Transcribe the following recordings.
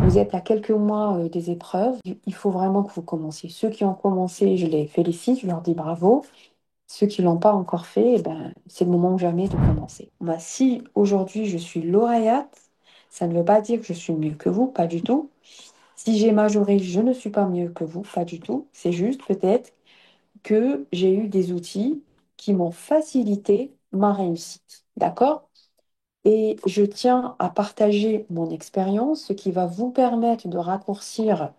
Vous êtes à quelques mois des épreuves. Il faut vraiment que vous commenciez. Ceux qui ont commencé, je les félicite, je leur dis bravo. Ceux qui ne l'ont pas encore fait, eh ben, c'est le moment ou jamais de commencer. Moi, si aujourd'hui je suis lauréate, ça ne veut pas dire que je suis mieux que vous, pas du tout. Si j'ai majoré, je ne suis pas mieux que vous, pas du tout. C'est juste peut-être que j'ai eu des outils qui m'ont facilité ma réussite. D'accord? Et je tiens à partager mon expérience, ce qui va vous permettre de raccourcir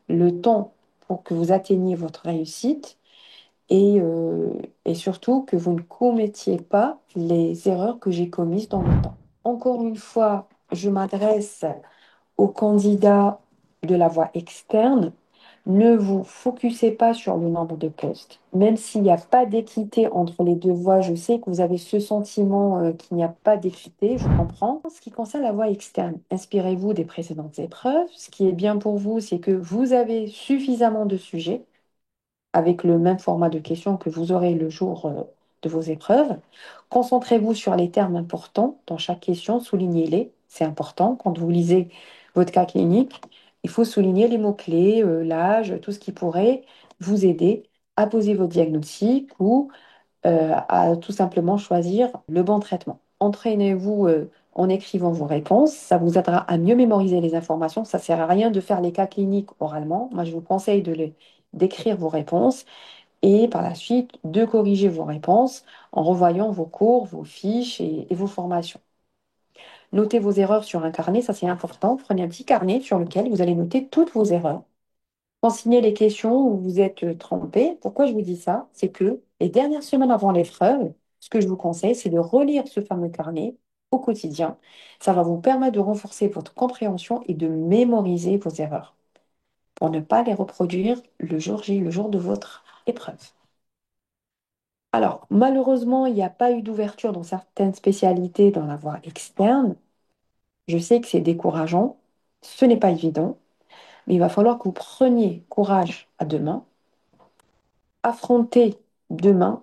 le temps pour que vous atteigniez votre réussite et, euh, et surtout que vous ne commettiez pas les erreurs que j'ai commises dans le temps. Encore une fois, je m'adresse aux candidats de la voie externe. Ne vous focussez pas sur le nombre de postes. Même s'il n'y a pas d'équité entre les deux voies, je sais que vous avez ce sentiment qu'il n'y a pas d'équité, je comprends. En ce qui concerne la voie externe, inspirez-vous des précédentes épreuves. Ce qui est bien pour vous, c'est que vous avez suffisamment de sujets avec le même format de questions que vous aurez le jour de vos épreuves. Concentrez-vous sur les termes importants dans chaque question, soulignez-les, c'est important. Quand vous lisez votre cas clinique, il faut souligner les mots-clés, l'âge, tout ce qui pourrait vous aider à poser votre diagnostic ou à tout simplement choisir le bon traitement. Entraînez-vous en écrivant vos réponses, ça vous aidera à mieux mémoriser les informations. Ça ne sert à rien de faire les cas cliniques oralement. Moi, je vous conseille d'écrire vos réponses et par la suite de corriger vos réponses en revoyant vos cours, vos fiches et vos formations. Notez vos erreurs sur un carnet, ça c'est important. Prenez un petit carnet sur lequel vous allez noter toutes vos erreurs. Consignez les questions où vous êtes trompé. Pourquoi je vous dis ça? C'est que les dernières semaines avant l'épreuve, ce que je vous conseille, c'est de relire ce fameux carnet au quotidien. Ça va vous permettre de renforcer votre compréhension et de mémoriser vos erreurs pour ne pas les reproduire le jour J, le jour de votre épreuve. Alors, malheureusement, il n'y a pas eu d'ouverture dans certaines spécialités dans la voie externe. Je sais que c'est décourageant, ce n'est pas évident, mais il va falloir que vous preniez courage à deux mains, affrontez demain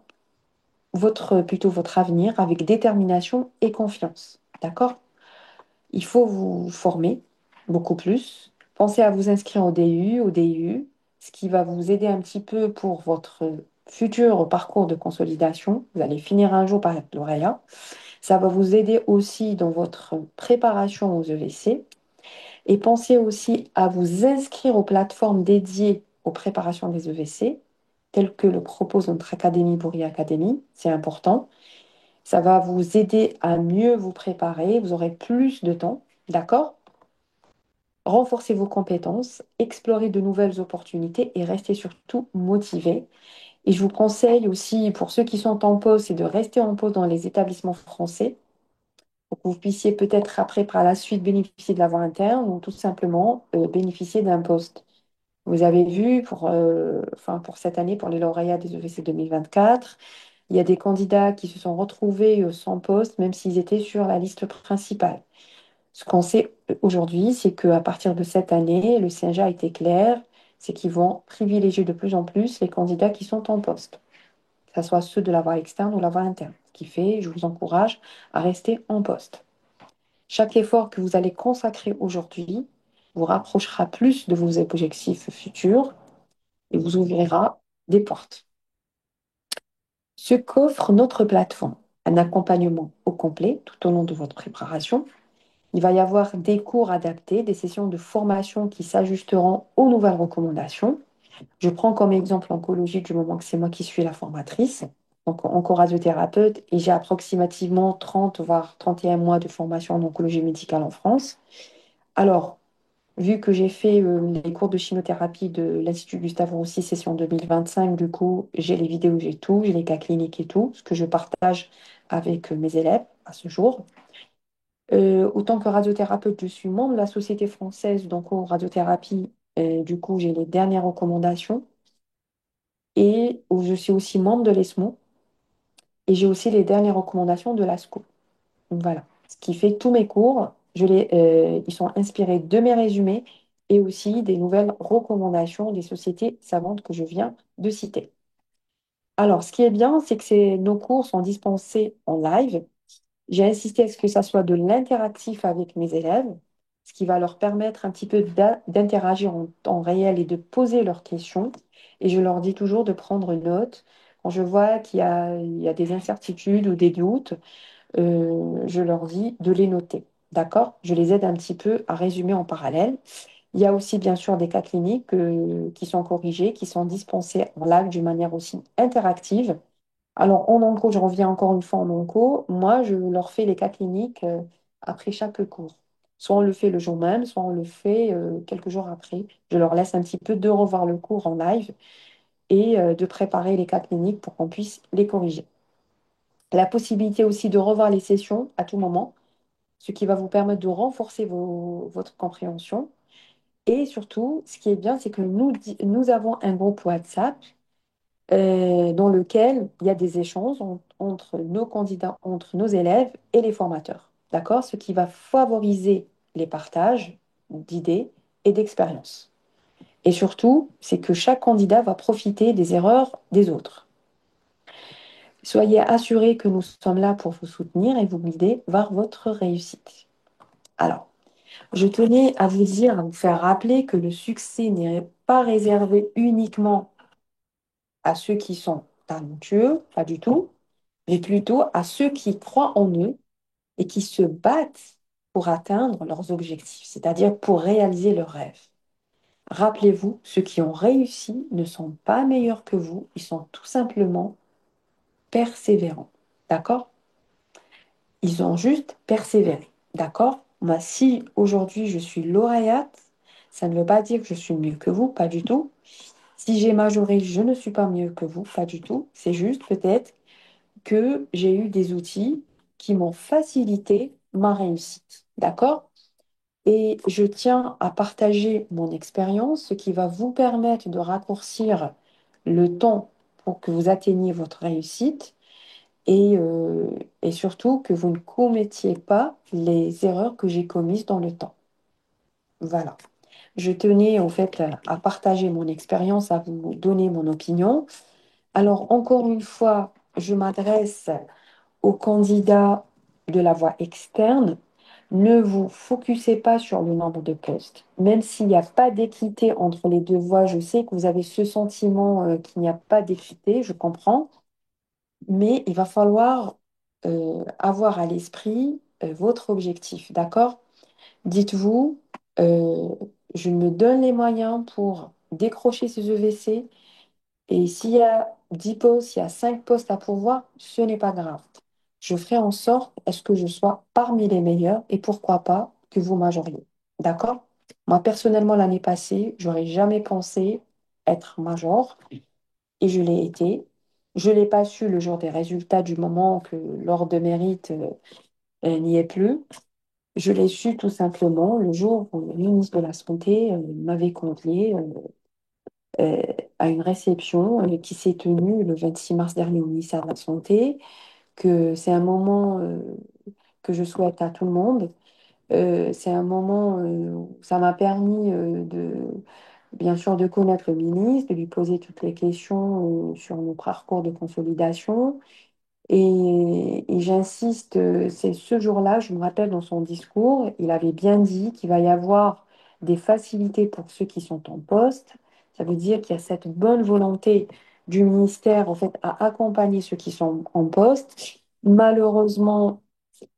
plutôt votre avenir avec détermination et confiance. D'accord? Il faut vous former beaucoup plus. Pensez à vous inscrire au DU, au DIU, ce qui va vous aider un petit peu pour votre futur parcours de consolidation. Vous allez finir un jour par être lauréat. Ça va vous aider aussi dans votre préparation aux EVC. Et pensez aussi à vous inscrire aux plateformes dédiées aux préparations des EVC, telles que le propose notre Académie Bourrier Academy. C'est important. Ça va vous aider à mieux vous préparer. Vous aurez plus de temps. D'accord? Renforcez vos compétences, explorez de nouvelles opportunités et restez surtout motivé. Et je vous conseille aussi, pour ceux qui sont en poste, c'est de rester en poste dans les établissements français pour que vous puissiez peut-être après, par la suite, bénéficier de la voie interne ou tout simplement bénéficier d'un poste. Vous avez vu, pour cette année, pour les lauréats des EVC 2024, il y a des candidats qui se sont retrouvés sans poste, même s'ils étaient sur la liste principale. Ce qu'on sait aujourd'hui, c'est qu'à partir de cette année, le CNJ a été clair, c'est qu'ils vont privilégier de plus en plus les candidats qui sont en poste, que ce soit ceux de la voie externe ou la voie interne. Ce qui fait, je vous encourage à rester en poste. Chaque effort que vous allez consacrer aujourd'hui vous rapprochera plus de vos objectifs futurs et vous ouvrira des portes. Ce qu'offre notre plateforme, un accompagnement au complet tout au long de votre préparation. Il va y avoir des cours adaptés, des sessions de formation qui s'ajusteront aux nouvelles recommandations. Je prends comme exemple l'oncologie du moment que c'est moi qui suis la formatrice, donc oncoradiothérapeute, et j'ai approximativement 30 voire 31 mois de formation en oncologie médicale en France. Alors, vu que j'ai fait les cours de chimiothérapie de l'Institut Gustave Roussy, session 2025, du coup, j'ai les vidéos, j'ai tout, j'ai les cas cliniques et tout, ce que je partage avec mes élèves à ce jour. Autant que radiothérapeute, je suis membre de la Société française d'onco-radiothérapie. Du coup, j'ai les dernières recommandations. Et où je suis aussi membre de l'ESMO. Et j'ai aussi les dernières recommandations de l'ASCO. Donc voilà. Ce qui fait que tous mes cours, ils sont inspirés de mes résumés et aussi des nouvelles recommandations des sociétés savantes que je viens de citer. Alors, ce qui est bien, c'est que nos cours sont dispensés en live. J'ai insisté à ce que ça soit de l'interactif avec mes élèves. ce qui va leur permettre un petit peu d'interagir en temps réel et de poser leurs questions. Et je leur dis toujours de prendre note. Quand je vois il y a des incertitudes ou des doutes, je leur dis de les noter. D'accord? Je les aide un petit peu à résumer en parallèle. Il y a aussi bien sûr des cas cliniques qui sont corrigés, qui sont dispensés en live d'une manière aussi interactive. Alors en onco, je reviens encore une fois en onco, moi je leur fais les cas cliniques après chaque cours. Soit on le fait le jour même, soit on le fait quelques jours après. Je leur laisse un petit peu de revoir le cours en live et de préparer les cas cliniques pour qu'on puisse les corriger. La possibilité aussi de revoir les sessions à tout moment, ce qui va vous permettre de renforcer votre compréhension. Et surtout, ce qui est bien, c'est que nous avons un groupe WhatsApp dans lequel il y a des échanges entre nos candidats, entre nos élèves et les formateurs. D'accord? Ce qui va favoriser les partages d'idées et d'expériences. Et surtout, c'est que chaque candidat va profiter des erreurs des autres. Soyez assurés que nous sommes là pour vous soutenir et vous guider vers votre réussite. Alors, je tenais à vous dire, à vous faire rappeler que le succès n'est pas réservé uniquement à ceux qui sont talentueux, pas du tout, mais plutôt à ceux qui croient en eux et qui se battent pour atteindre leurs objectifs, c'est-à-dire pour réaliser leurs rêves. Rappelez-vous, ceux qui ont réussi ne sont pas meilleurs que vous, ils sont tout simplement persévérants. D'accord? Ils ont juste persévéré. D'accord? Moi, si aujourd'hui je suis lauréate, ça ne veut pas dire que je suis mieux que vous, pas du tout. Si j'ai majoré, je ne suis pas mieux que vous, pas du tout. C'est juste peut-être que j'ai eu des outils qui m'ont facilité ma réussite. D'accord? Et je tiens à partager mon expérience, ce qui va vous permettre de raccourcir le temps pour que vous atteigniez votre réussite et, euh, et surtout que vous ne commettiez pas les erreurs que j'ai commises dans le temps. Voilà. Je tenais en fait à partager mon expérience, à vous donner mon opinion. Alors, encore une fois, je m'adresse aux candidats de la voie externe. Ne vous focussez pas sur le nombre de postes. Même s'il n'y a pas d'équité entre les deux voies, je sais que vous avez ce sentiment qu'il n'y a pas d'équité, je comprends, mais il va falloir avoir à l'esprit votre objectif, d'accord? Dites-vous, euh, je me donne les moyens pour décrocher ces EVC et s'il y a 10 postes, s'il y a 5 postes à pourvoir, ce n'est pas grave. Je ferai en sorte à ce que je sois parmi les meilleurs et pourquoi pas que vous majoriez. D'accord? Moi, personnellement, l'année passée, j'aurais jamais pensé être major et je l'ai été. Je ne l'ai pas su le jour des résultats du moment que l'ordre de mérite n'y est plus. Je l'ai su tout simplement le jour où le ministre de la Santé m'avait convié euh, à une réception qui s'est tenue le 26 mars dernier au ministère de la Santé, que c'est un moment que je souhaite à tout le monde. C'est un moment où ça m'a permis bien sûr, de connaître le ministre, de lui poser toutes les questions sur nos parcours de consolidation. Et j'insiste, c'est ce jour-là, je me rappelle dans son discours, il avait bien dit qu'il va y avoir des facilités pour ceux qui sont en poste. Ça veut dire qu'il y a cette bonne volonté du ministère, en fait, à accompagner ceux qui sont en poste. Malheureusement,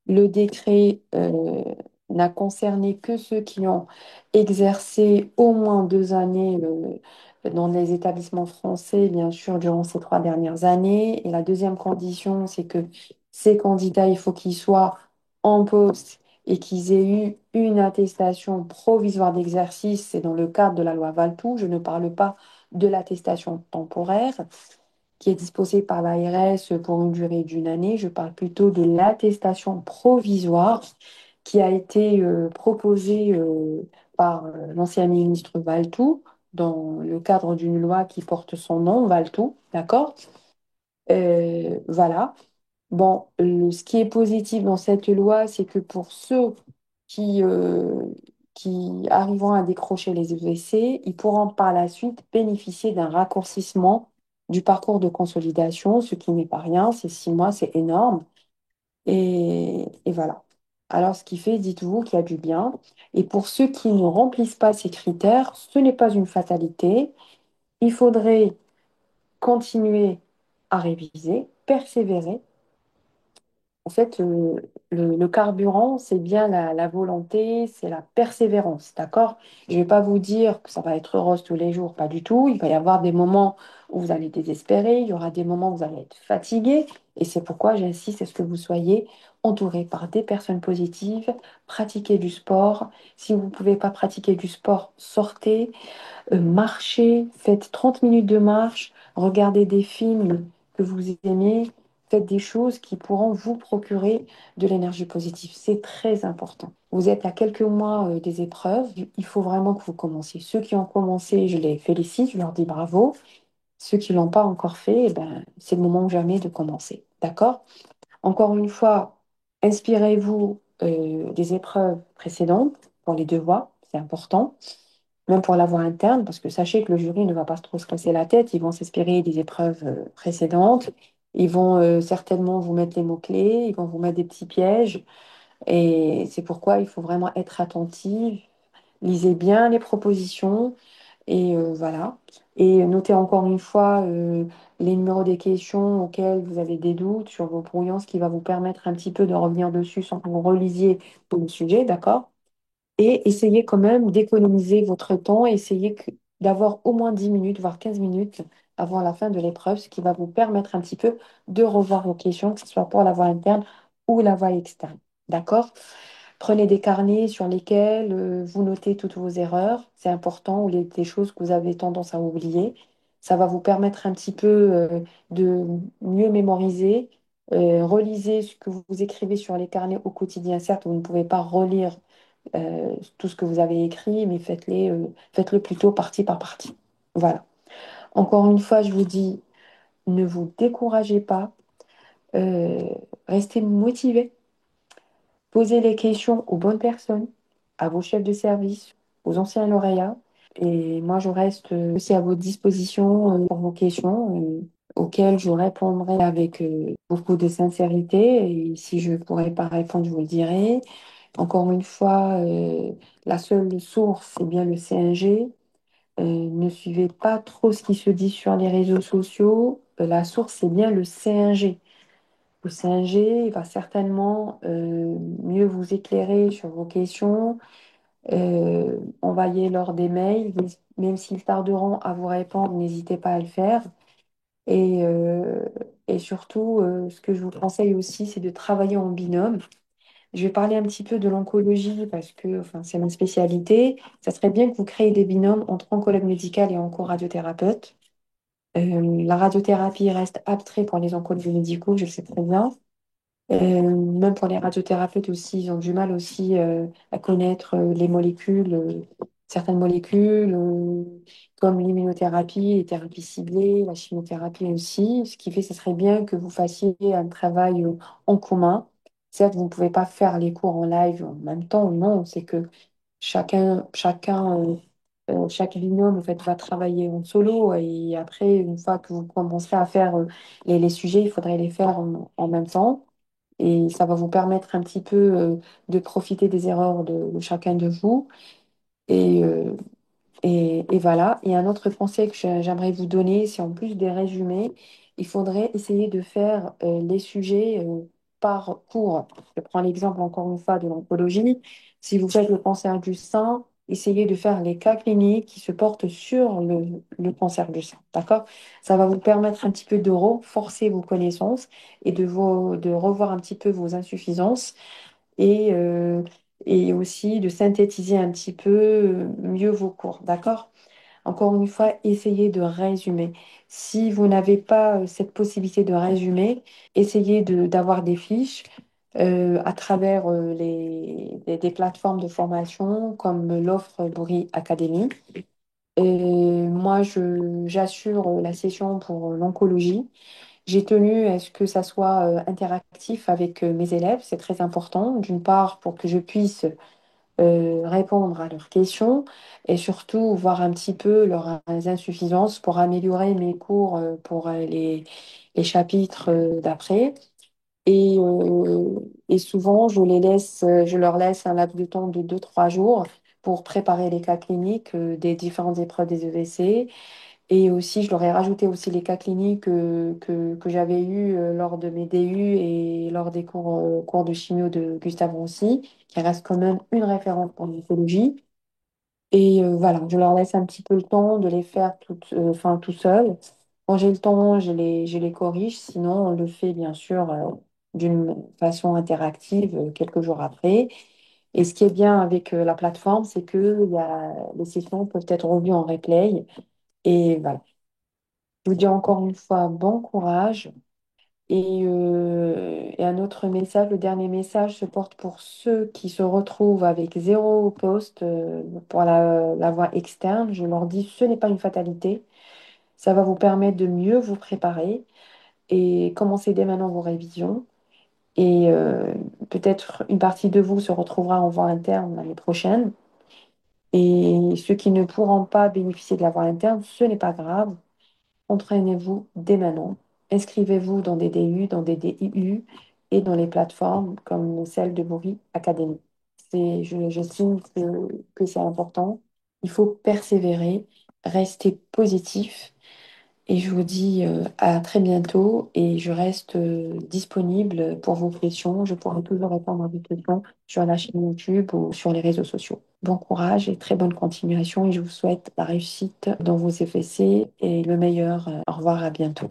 le décret n'a concerné que ceux qui ont exercé au moins 2 années dans les établissements français, bien sûr, durant ces 3 dernières années. Et la deuxième condition, c'est que ces candidats, il faut qu'ils soient en poste et qu'ils aient eu une attestation provisoire d'exercice. C'est dans le cadre de la loi Valtou. Je ne parle pas de l'attestation temporaire qui est disposée par l'ARS pour une durée d'1 année. Je parle plutôt de l'attestation provisoire qui a été proposée par l'ancien ministre Valtou dans le cadre d'une loi qui porte son nom, Valtou, d'accord? Voilà. Bon, ce qui est positif dans cette loi, c'est que pour ceux qui, euh, qui arriveront à décrocher les EVC, ils pourront par la suite bénéficier d'un raccourcissement du parcours de consolidation, ce qui n'est pas rien, c'est 6 mois, c'est énorme. Et voilà. Alors, ce qui fait, dites-vous qu'il y a du bien. Et pour ceux qui ne remplissent pas ces critères, ce n'est pas une fatalité. Il faudrait continuer à réviser, persévérer. En fait, le carburant, c'est bien la volonté, c'est la persévérance, d'accord? Je ne vais pas vous dire que ça va être rose tous les jours, pas du tout. Il va y avoir des moments où vous allez désespérer, il y aura des moments où vous allez être fatigué. Et c'est pourquoi j'insiste à ce que vous soyez entouré par des personnes positives, pratiquez du sport. Si vous ne pouvez pas pratiquer du sport, sortez, marchez, faites 30 minutes de marche, regardez des films que vous aimez, faites des choses qui pourront vous procurer de l'énergie positive. C'est très important. Vous êtes à quelques mois des épreuves, il faut vraiment que vous commenciez. Ceux qui ont commencé, je les félicite, je leur dis bravo. Ceux qui ne l'ont pas encore fait, eh ben, c'est le moment ou jamais de commencer. D'accord? Encore une fois, inspirez-vous des épreuves précédentes pour les deux voies, c'est important même pour la voie interne, parce que sachez que le jury ne va pas trop se casser la tête, ils vont s'inspirer des épreuves précédentes, ils vont certainement vous mettre les mots-clés, ils vont vous mettre des petits pièges, et c'est pourquoi il faut vraiment être attentif, lisez bien les propositions, et voilà. Et notez encore une fois les numéros des questions auxquelles vous avez des doutes sur vos brouillons, ce qui va vous permettre un petit peu de revenir dessus sans que vous relisiez tout le sujet, d'accord? Et essayez quand même d'économiser votre temps, essayez d'avoir au moins 10 minutes, voire 15 minutes avant la fin de l'épreuve, ce qui va vous permettre un petit peu de revoir vos questions, que ce soit pour la voie interne ou la voie externe. D'accord? Prenez des carnets sur lesquels vous notez toutes vos erreurs, c'est important, ou des choses que vous avez tendance à oublier. Ça va vous permettre un petit peu de mieux mémoriser. Relisez ce que vous écrivez sur les carnets au quotidien. Certes, vous ne pouvez pas relire tout ce que vous avez écrit, mais faites-le plutôt partie par partie. Voilà. Encore une fois, je vous dis, ne vous découragez pas, euh, restez motivé, posez les questions aux bonnes personnes, à vos chefs de service, aux anciens lauréats. Et moi, je reste aussi à votre disposition pour vos questions auxquelles je répondrai avec beaucoup de sincérité. Et si je ne pourrais pas répondre, je vous le dirai. Encore une fois, la seule source, c'est bien le CNG. Ne suivez pas trop ce qui se dit sur les réseaux sociaux. La source, c'est bien le CNG. Le CNG va certainement mieux vous éclairer sur vos questions. Envoyez-leur des mails, même s'ils tarderont à vous répondre, n'hésitez pas à le faire. Et, euh, et surtout, ce que je vous conseille aussi, c'est de travailler en binôme. Je vais parler un petit peu de l'oncologie parce que enfin, c'est ma spécialité. Ça serait bien que vous créez des binômes entre oncologue médical et oncoradiothérapeute. La radiothérapie reste abstrait pour les oncologues médicaux, je le sais très bien. Même pour les radiothérapeutes aussi, ils ont du mal aussi à connaître les molécules, certaines molécules, comme l'immunothérapie, les thérapies ciblées, la chimiothérapie aussi. Ce qui fait, ce serait bien que vous fassiez un travail en commun. Certes, vous ne pouvez pas faire les cours en live en même temps, non, c'est que chaque binôme en fait, va travailler en solo et après, une fois que vous commencerez à faire les sujets, il faudrait les faire en même temps. Et ça va vous permettre un petit peu de profiter des erreurs de chacun de vous. Et, euh, et voilà. Et un autre conseil que j'aimerais vous donner, c'est en plus des résumés, il faudrait essayer de faire les sujets par cours. Je prends l'exemple encore une fois de l'oncologie. Si vous faites le cancer du sein, essayez de faire les cas cliniques qui se portent sur le cancer du sein. D'accord? Ça va vous permettre un petit peu de renforcer vos connaissances et de revoir un petit peu vos insuffisances et, euh, et aussi de synthétiser un petit peu mieux vos cours. D'accord? Encore une fois, essayez de résumer. Si vous n'avez pas cette possibilité de résumer, essayez d'avoir des fiches à travers des plateformes de formation comme l'offre Bouri Academy. Et moi, j'assure la session pour l'oncologie. J'ai tenu à ce que ça soit interactif avec mes élèves. C'est très important, d'une part, pour que je puisse répondre à leurs questions et surtout voir un petit peu leurs insuffisances pour améliorer mes cours pour les chapitres d'après. Et souvent, je leur laisse un laps de temps de 2 3 jours pour préparer les cas cliniques des différentes épreuves des EVC. Et aussi, je leur ai rajouté aussi les cas cliniques que j'avais eus lors de mes DU et lors des cours de chimio de Gustave Roussy, qui reste quand même une référence en gynécologie. Et voilà, je leur laisse un petit peu le temps de les faire enfin, tout seul. Quand j'ai le temps, je les corrige. Sinon, on le fait bien sûr d'une façon interactive quelques jours après. Et ce qui est bien avec la plateforme, c'est que les sessions peuvent être revues en replay. Et voilà. Je vous dis encore une fois, bon courage. Et un autre message, le dernier message se porte pour ceux qui se retrouvent avec zéro poste pour la voie externe. Je leur dis, ce n'est pas une fatalité. Ça va vous permettre de mieux vous préparer et commencer dès maintenant vos révisions. Et peut-être une partie de vous se retrouvera en voie interne l'année prochaine. Et ceux qui ne pourront pas bénéficier de la voie interne, ce n'est pas grave. Entraînez-vous dès maintenant. Inscrivez-vous dans des DU, dans des DIU et dans les plateformes comme celle de Bouri Academy. J'estime que c'est important. Il faut persévérer, rester positif. Et je vous dis à très bientôt et je reste disponible pour vos questions. Je pourrai toujours répondre à vos questions sur la chaîne YouTube ou sur les réseaux sociaux. Bon courage et très bonne continuation et je vous souhaite la réussite dans vos FSC et le meilleur. Au revoir, à bientôt.